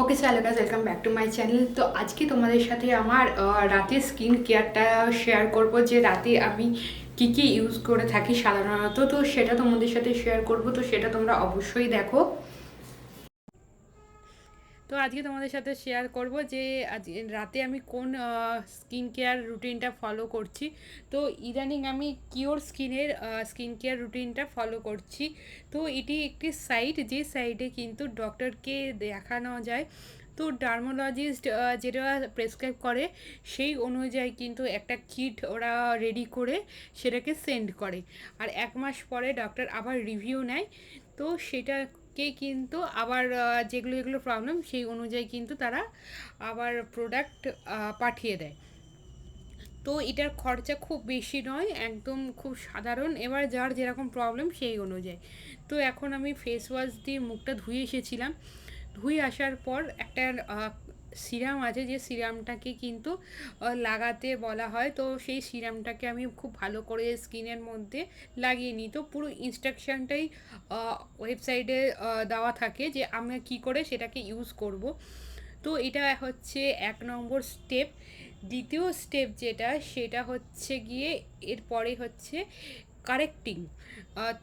Okay hello guys, welcome back to my channel. তো আজকে তোমাদের সাথে আমার রাতে স্কিন কেয়ারটা শেয়ার করব, যে রাতে আমি কি কি ইউজ করে থাকি সাধারণত। তো সেটা তোমাদের সাথে শেয়ার করব, তো সেটা তোমরা অবশ্যই দেখো। তো আজকে তোমাদের সাথে শেয়ার করব যে আজ রাতে আমি কোন স্কিন কেয়ার রুটিনটা ফলো করছি। তো ইদানিং আমি কিওর স্কিনের স্কিন কেয়ার রুটিনটা ফলো করছি। তো এটি একটি সাইট, যে সাইটে কিন্তু ডক্টরকে দেখানো যায়। তো ডার্মোলজিস্ট যেটা প্রেসক্রাইব করে সেই অনুযায়ী কিন্তু একটা কিট ওরা রেডি করে সেটাকে সেন্ড করে, আর 1 মাস পরে ডক্টর আবার রিভিউ নেয়। তো সেটাকে কিন্তু আবার যেগুলো যেগুলো প্রবলেম সেই অনুযায়ী কিন্তু তারা আবার প্রোডাক্ট পাঠিয়ে দেয়। তো এটার খরচা খুব বেশি নয়, একদম খুব সাধারণ, এবার যার যেরকম প্রবলেম সেই অনুযায়ী। তো এখন আমি ফেস ওয়াশ দিয়ে মুখটা ধুয়ে এসেছিলাম। ধুয়ে আসার পর একটা সিরাম আছে, যে সিরামটাকে কিন্তু লাগাতে বলা হয়। তো সেই সিরামটাকে আমি খুব ভালো করে স্কিনের মধ্যে লাগিয়ে নিই। তো পুরো ইনস্ট্রাকশানটাই ওয়েবসাইটে দেওয়া থাকে যে আমি কি করে সেটাকে ইউজ করব। তো এটা হচ্ছে 1 নম্বর স্টেপ। দ্বিতীয় স্টেপ যেটা, সেটা হচ্ছে গিয়ে এরপরে হচ্ছে কারেক্টিং।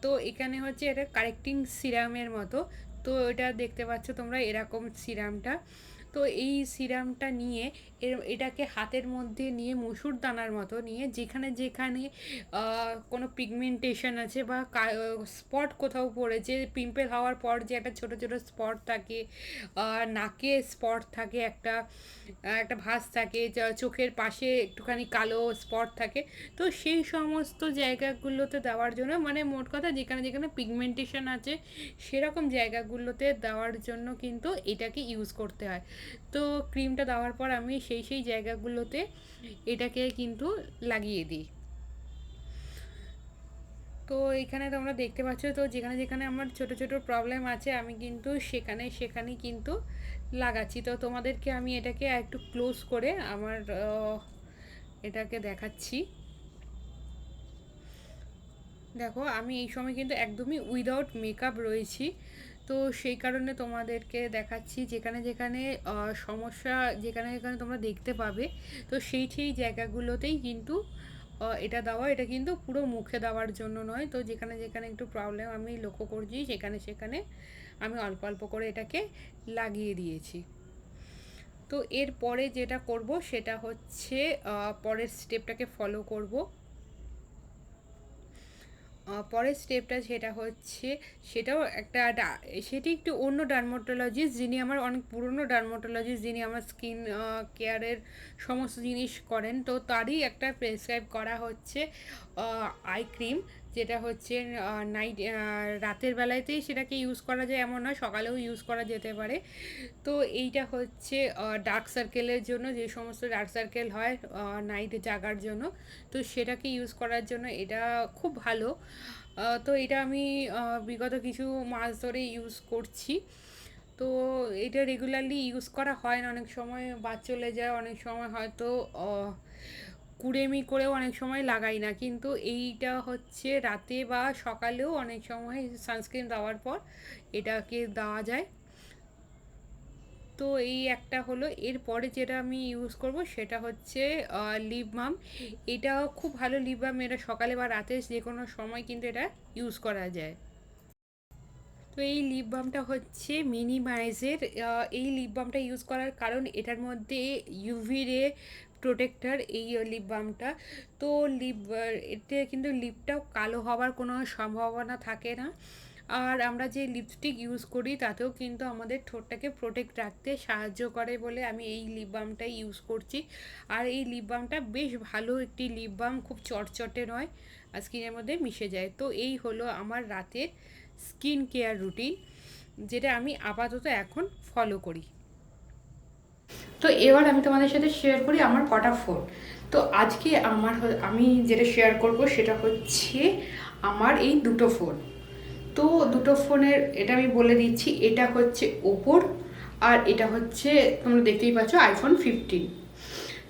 তো এখানে হচ্ছে এটা কারেক্টিং সিরামের মতো। তো এটা দেখতে পাচ্ছ তোমরা এরকম সিরামটা। তো এই সিরামটা নিয়ে এটাকে হাতের মধ্যে নিয়ে মসুর দানার মতো নিয়ে যেখানে যেখানে কোনো পিগমেন্টেশন আছে বা স্পট কোথাও পড়েছে, পিম্পল হওয়ার পর যে একটা ছোট ছোট স্পট থাকে, নাকে স্পট থাকে, একটা একটা ভাঁজ থাকে, চোখের পাশে একটুখানি কালো স্পট থাকে। তো সেই সমস্ত জায়গাগুলোতে দেওয়ার জন্য, মানে মোট কথা যেখানে যেখানে পিগমেন্টেশন আছে সেরকম জায়গাগুলোতে দেওয়ার জন্য কিন্তু এটাকে ইউজ করতে হয়। তো ক্রিমটা দেওয়ার পর আমি সেই সেই জায়গাগুলোতে এটাকে কিন্তু লাগিয়ে দিই। তো এখানে তোমরা দেখতে পাচ্ছ, তো যেখানে যেখানে আমার ছোট ছোট প্রবলেম আছে আমি কিন্তু সেখানে সেখানেই কিন্তু লাগাচ্ছি। তো তোমাদেরকে আমি এটাকে একটু ক্লোজ করে আমার এটাকে দেখাচ্ছি। দেখো আমি এই সময় কিন্তু একদমই উইদাউট মেকআপ রয়েছি। তো সেই কারণে তোমাদেরকে দেখাচ্ছি যেখানে যেখানে সমস্যা, যেখানে যেখানে তোমরা দেখতে পাবে, তো সেই সেই জায়গাগুলোতেই কিন্তু এটা দেওয়া। এটা কিন্তু পুরো মুখে দেওয়ার জন্য নয়। তো যেখানে যেখানে একটু প্রবলেম আমি লক্ষ্য করছি সেখানে সেখানে আমি অল্প অল্প করে এটাকে লাগিয়ে দিয়েছি। তো এরপরে যেটা করব সেটা হচ্ছে পরের স্টেপটাকে ফলো করব। পরের স্টেপটা যেটা হচ্ছে, সেটাও একটা সেটি একটু অন্য ডার্মাটোলজিস্ট, যিনি আমার অনেক পুরনো ডার্মাটোলজিস্ট, যিনি আমার স্কিন কেয়ারের সমস্ত জিনিস করেন। তো তারই একটা প্রেসক্রাইব করা হচ্ছে আই ক্রিম, যেটা হচ্ছে নাইট, রাতের বেলাতেই সেটাকে ইউজ করা যায় এমন নয়, সকালেও ইউজ করা যেতে পারে। তো এইটা হচ্ছে ডার্ক সার্কেলের জন্য, যে সমস্ত ডার্ক সার্কেল হয় নাইটে জাগার জন্য, তো সেটাকে ইউজ করার জন্য এটা খুব ভালো। তো এটা আমি বিগত কিছু মাস ধরে ইউজ করছি। তো এটা রেগুলারলি ইউজ করা হয় না, অনেক সময় বাদ চলে যায়, অনেক সময় হয়তো কুড়েমি করেও অনেক সময় লাগাই না, কিন্তু এইটা হচ্ছে রাতে বা সকালেও অনেক সময় সানস্ক্রিন দেওয়ার পর এটাকে দেওয়া যায়। তো এই একটা হলো। এরপরে যেটা আমি ইউজ করব সেটা হচ্ছে লিপ বাম। এটাও খুব ভালো লিপ বাম, এটা সকালে বা রাতে যে কোনো সময় কিন্তু এটা ইউজ করা যায়। তো এই লিপ বামটা হচ্ছে মিনিমাইজের। এই লিপ বামটা ইউজ করার কারণ এটার মধ্যে ইউভি রে প্রোটেক্টর এই লিপ বামটা। তো লিপ এতে কিন্তু লিপটাও কালো হওয়ার কোনো সম্ভাবনা থাকে না। আর আমরা যে লিপস্টিক ইউজ করি তাতেও কিন্তু আমাদের ঠোঁটটাকে প্রোটেক্ট রাখতে সাহায্য করে বলে আমি এই লিপ বামটাই ইউজ করছি। আর এই লিপ বামটা বেশ ভালো একটি লিপ বাম, খুব চটচটে নয়, আর স্কিনের মধ্যে মিশে যায়। তো এই হলো আমার রাতের স্কিন কেয়ার রুটিন, যেটা আমি আপাতত এখন ফলো করি। তো এবার আমি তোমাদের সাথে শেয়ার করি আমার কটা ফোন। তো আজকে আমি যেটা শেয়ার করব সেটা হচ্ছে আমার এই দুটো ফোন। তো দুটো ফোনের এটা আমি বলে দিচ্ছি, এটা হচ্ছে ওপোর, আর এটা হচ্ছে তোমরা দেখতেই পাচ্ছ আইফোন 15।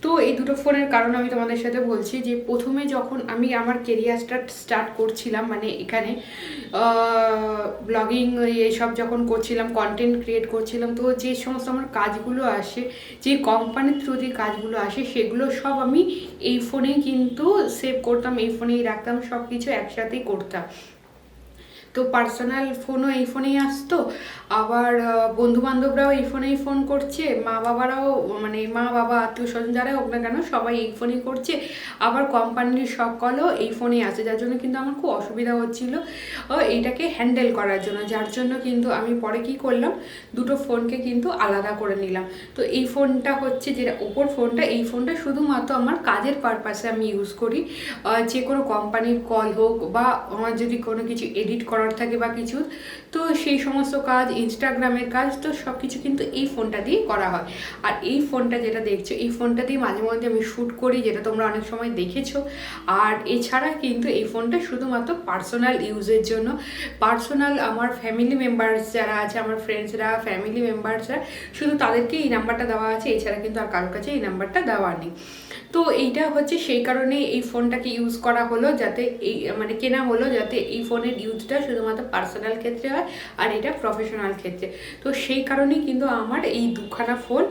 তো এই দুটো ফোনের কারণ আমি তোমাদের সাথে বলছি যে প্রথমে যখন আমি আমার কেরিয়ারটা স্টার্ট করছিলাম, মানে এখানে ব্লগিং এইসব যখন করছিলাম, কন্টেন্ট ক্রিয়েট করছিলাম, তো যে সমস্ত আমার কাজগুলো আসে, যে কোম্পানির থ্রু যে কাজগুলো আসে, সেগুলো সব আমি এই ফোনেই কিন্তু সেভ করতাম, এই ফোনেই রাখতাম, সব কিছু একসাথেই করতাম। তো পার্সোনাল ফোনও এই ফোনেই আসতো, আবার বন্ধুবান্ধবরাও এই ফোনেই ফোন করছে, মা বাবারাও, মানে মা বাবা আত্মীয় স্বজন যারাই হোক না কেন সবাই এই ফোনেই করছে, আবার কোম্পানির সব কলও এই ফোনেই আছে, যার জন্য কিন্তু আমার খুব অসুবিধা হচ্ছিল এইটাকে হ্যান্ডেল করার জন্য। যার জন্য কিন্তু আমি পরে কি করলাম, দুটো ফোনকে কিন্তু আলাদা করে নিলাম। তো এই ফোনটা হচ্ছে যেটা ওপর ফোনটা, এই ফোনটা শুধুমাত্র আমার কাজের পারপাসে আমি ইউজ করি, যে কোনো কোম্পানির কল হোক বা আমার যদি কোনো কিছু এডিট করার থাকে বা কিছু, তো সেই সমস্ত কাজ, ইনস্টাগ্রামের কাজ, তো সব কিছু কিন্তু এই ফোনটা দিয়ে করা হয়। আর এই ফোনটা যেটা দেখছো, এই ফোনটা দিয়ে মাঝে মধ্যে আমি শ্যুট করি, যেটা তোমরা অনেক সময় দেখেছো। আর এছাড়া কিন্তু এই ফোনটা শুধুমাত্র পার্সোনাল ইউজের জন্য, পার্সোনাল আমার ফ্যামিলি মেম্বার্স যারা আছে, আমার ফ্রেন্ডসরা, ফ্যামিলি মেম্বার্সরা, শুধু তাদেরকে এই নাম্বারটা দেওয়া আছে, এছাড়া কিন্তু আর কারোর কাছে এই নাম্বারটা দেওয়া নেই। তো এইটা হচ্ছে সেই কারণে এই ফোনটাকে ইউজ করা হলো, যাতে এই মানে কেনা হলো, যাতে এই ফোনের ইউজটা শুধুমাত্র পার্সোনাল ক্ষেত্রে হয় আর এটা প্রফেশনাল ক্ষেত্রে। তো সেই কারণেই কিন্তু আমার এই দুখানা ফোন।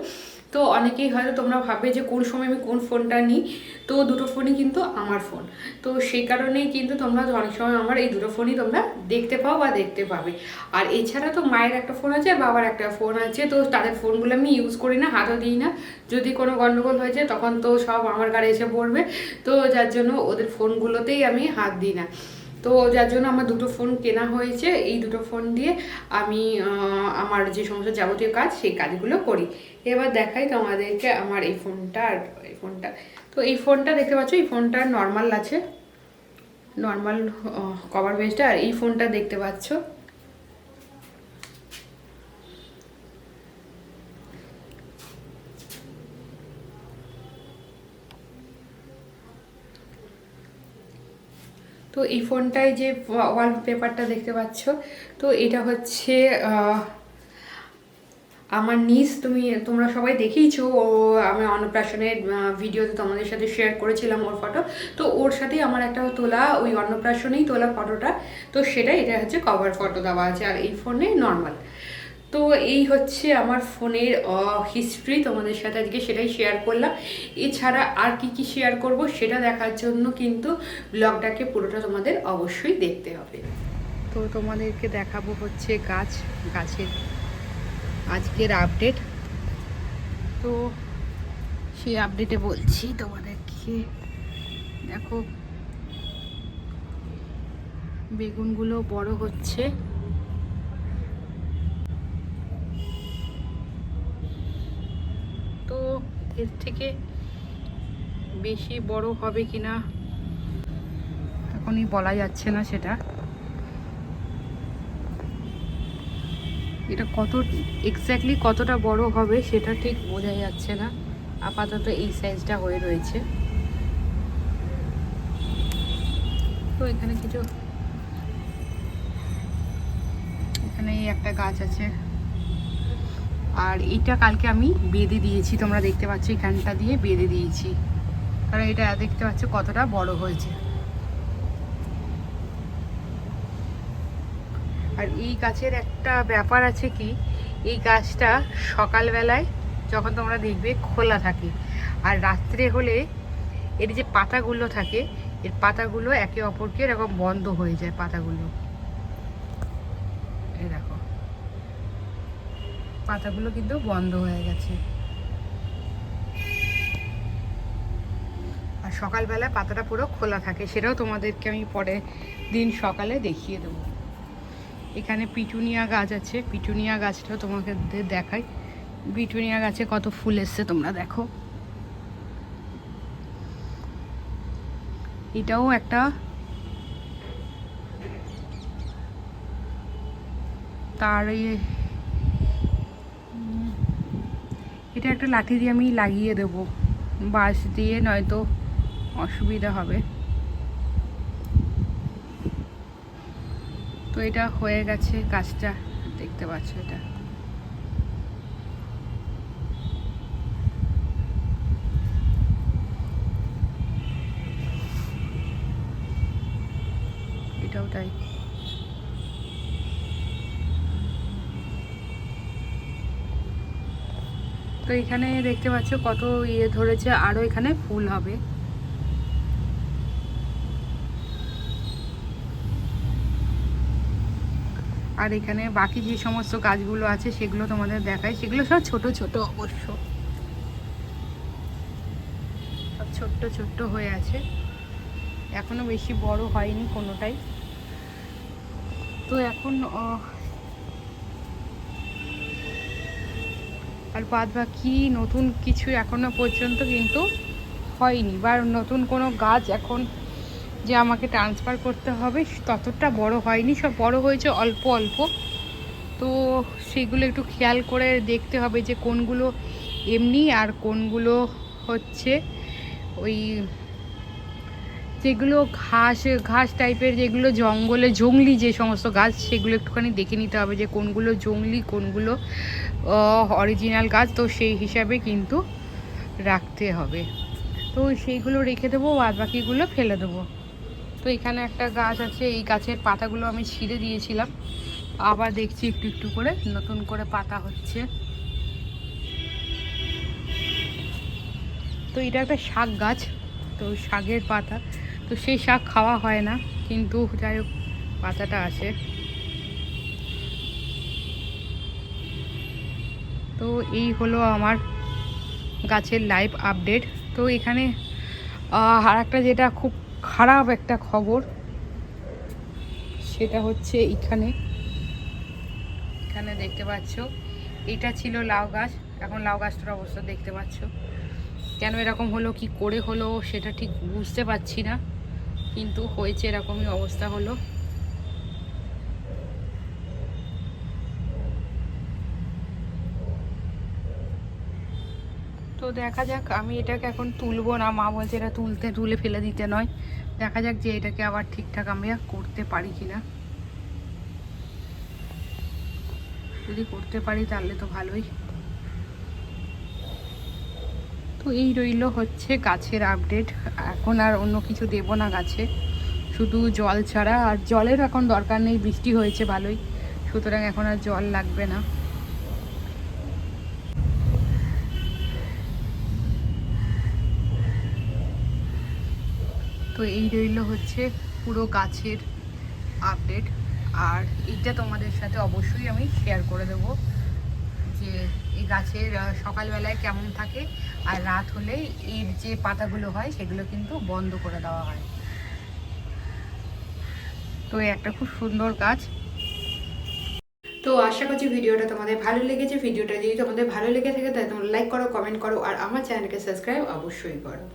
তো অনেকেই হয়তো তোমরা ভাববে যে কোন সময় আমি কোন ফোনটা নিই, তো দুটো ফোনই কিন্তু আমার ফোন। তো সেই কারণেই কিন্তু তোমরা অনেক সময় আমার এই দুটো ফোনই তোমরা দেখতে পাও বা দেখতে পাবে। আর এছাড়া তো মায়ের একটা ফোন আছে আর বাবার একটা ফোন আছে, তো তাদের ফোনগুলো আমি ইউজ করি না, হাতও দিই না। যদি কোনো গন্ডগোল হয়ে যায় তখন তো সব আমার ঘাড়ে এসে পড়বে, তো যার জন্য ওদের ফোনগুলোতেই আমি হাত দিই না। তো যার জন্য আমার দুটো ফোন কেনা হয়েছে, এই দুটো ফোন দিয়ে আমি আমার যে সমস্ত যাবতীয় কাজ, সেই কাজগুলো করি। এবার দেখাই তোমাদেরকে আমার এই ফোনটা আর এই ফোনটা। তো এই ফোনটা দেখতে পাচ্ছ, এই ফোনটা নর্মাল আছে, নর্মাল কভার বেসটা। আর এই ফোনটা দেখতে পাচ্ছ, তো এই ফোনটায় যে ওয়ালপেপারটা দেখতে পাচ্ছ, তো এটা হচ্ছে আমার নিজ, তোমরা সবাই দেখেইছো, ও আমি অন্নপ্রাশনের ভিডিওতে তোমাদের সাথে শেয়ার করেছিলাম ওর ফটো। তো ওর সাথেই আমার একটা তোলা, ওই অন্নপ্রাশনেই তোলা ফটোটা, তো সেটা এটা হচ্ছে কভার ফটো দেওয়া আছে, আর এই ফোনে নর্মাল। তো এই হচ্ছে আমার ফোনের হিস্ট্রি, তোমাদের সাথে আজকে সেটাই শেয়ার করলাম। এছাড়া আর কি কি শেয়ার করব সেটা দেখার জন্য কিন্তু ব্লগটাকে পুরোটা তোমাদের অবশ্যই দেখতে হবে। তো তোমাদেরকে দেখাবো হচ্ছে গাছের আজকের আপডেট। তো সেই আপডেটে বলছি তোমাদেরকে, দেখো বেগুনগুলো বড় হচ্ছে, তো এর থেকে বেশি বড় হবে কিনা এখনই বলা যাচ্ছে না, সেটা এটা কত এক্স্যাক্টলি কতটা বড় হবে সেটা ঠিক বোঝা যাচ্ছে না। আপাতত এই সাইজটা হয়ে রয়েছে। তো এখানে এখানে একটা গাছ আছে, আর এটা কালকে আমি বেঁধে দিয়েছি, তোমরা দেখতে পাচ্ছ এখানটা দিয়ে বেঁধে দিয়েছি, কারণ এটা দেখতে পাচ্ছ কতটা বড় হয়েছে। আর এই গাছের একটা ব্যাপার আছে কি, এই গাছটা সকালবেলায় যখন তোমরা দেখবে খোলা থাকে, আর রাত্রে হলে এর যে পাতাগুলো থাকে, এর পাতাগুলো একে অপরকে এরকম বন্ধ হয়ে যায়, পাতাগুলো এই দেখো, পাতাগুলো কিন্তু বন্ধ হয়ে গেছে। আর সকালবেলা পাতাটা পুরো খোলা থাকে, সেটাও তোমাদেরকে আমি পরের দিন সকালে দেখিয়ে দেবো। এখানে পিটুনিয়া গাছ আছে, পিটুনিয়া গাছটাও তোমাকে দেখাই। পিটুনিয়া গাছে কত ফুল এসছে তোমরা দেখো। এটাও একটা তার এটা একটা লাঠি দিয়ে আমি লাগিয়ে দেব, বাঁশ দিয়ে নয়তো অসুবিধা হবে। তো এটা হয়ে গেছে গাছটা, দেখতে পাচ্ছ এটা। তো এখানে দেখতে পাচ্ছ কত ইয়ে ধরেছে, আরও এখানে ফুল হবে। আর এখানে বাকি যে সমস্ত গাছগুলো আছে সেগুলো তোমাদের দেখায়, সেগুলো সব ছোট ছোট, অবশ্য সব ছোট্ট ছোট্ট হয়ে আছে, এখনো বেশি বড় হয়নি কোনোটাই। তো এখন আর বাদ বাকি নতুন কিছু এখনো পর্যন্ত কিন্তু হয়নি, বা নতুন কোনো গাছ এখন যে আমাকে ট্রান্সফার করতে হবে ততটা বড় হয়নি, সব বড় হয়েছে অল্প অল্প। তো সেগুলো একটু খেয়াল করে দেখতে হবে যে কোনগুলো এমনি আর কোনগুলো হচ্ছে ওই যেগুলো ঘাস ঘাস টাইপের, যেগুলো জঙ্গলে জংলি যে সমস্ত গাছ, সেগুলো একটুখানি দেখে নিতে হবে যে কোনগুলো জংলি কোনগুলো অরিজিনাল গাছ। তো সেই হিসাবে কিন্তু রাখতে হবে, তো সেইগুলো রেখে দেবো, বাদ বাকিগুলো ফেলে দেবো। তো এখানে একটা গাছ আছে, এই গাছের পাতাগুলো আমি ছিঁড়ে দিয়েছিলাম, আবার দেখছি একটু একটু করে নতুন করে পাতা হচ্ছে। তো এটা একটা শাক গাছ, তো শাকের পাতা, তো সেই শাক খাওয়া হয় না, কিন্তু যাই হোক পাতাটা আছে। তো এই হলো আমার গাছের লাইভ আপডেট। তো এখানে আর একটা যেটা খুব খারাপ একটা খবর, সেটা হচ্ছে এখানে এখানে দেখতে পাচ্ছ, এটা ছিল লাউ গাছ, এখন লাউ গাছটার অবস্থা দেখতে পাচ্ছ। কেন এরকম হলো, কি করে হলো সেটা ঠিক বুঝতে পারছি না, কিন্তু হয়েছে, এরকমই অবস্থা হলো। তো দেখা যাক, আমি এটাকে এখন তুলবো না, মা বলছে এটা তুলে ফেলে দিতে নয়। দেখা যাক যে এটাকে আবার ঠিকঠাক আমি করতে পারি কিনা, যদি করতে পারি তাহলে তো ভালোই। তো এই রইল হচ্ছে গাছের আপডেট, এখন আর অন্য কিছু দেব না গাছে, শুধু জল ছাড়া। আর জলের এখন দরকার নেই, বৃষ্টি হয়েছে ভালোই, সুতরাং এখন আর জল লাগবে না। তো এই রইল হচ্ছে পুরো গাছের আপডেট, আর এইটা তোমাদের সাথে অবশ্যই আমি শেয়ার করে দেবো যে এই গাছের সকালবেলায় কেমন থাকে, আর রাত হলে এর যে পাতাগুলো হয় সেগুলো কিন্তু বন্ধ করে দেওয়া হয়। তো একটা খুব সুন্দর গাছ। তো আশা করছি ভিডিওটা তোমাদের ভালো লেগেছে। ভিডিওটা যদি তোমাদের ভালো লেগে থাকে তাহলে তোমরা লাইক করো, কমেন্ট করো, আর আমার চ্যানেলকে সাবস্ক্রাইব অবশ্যই করো।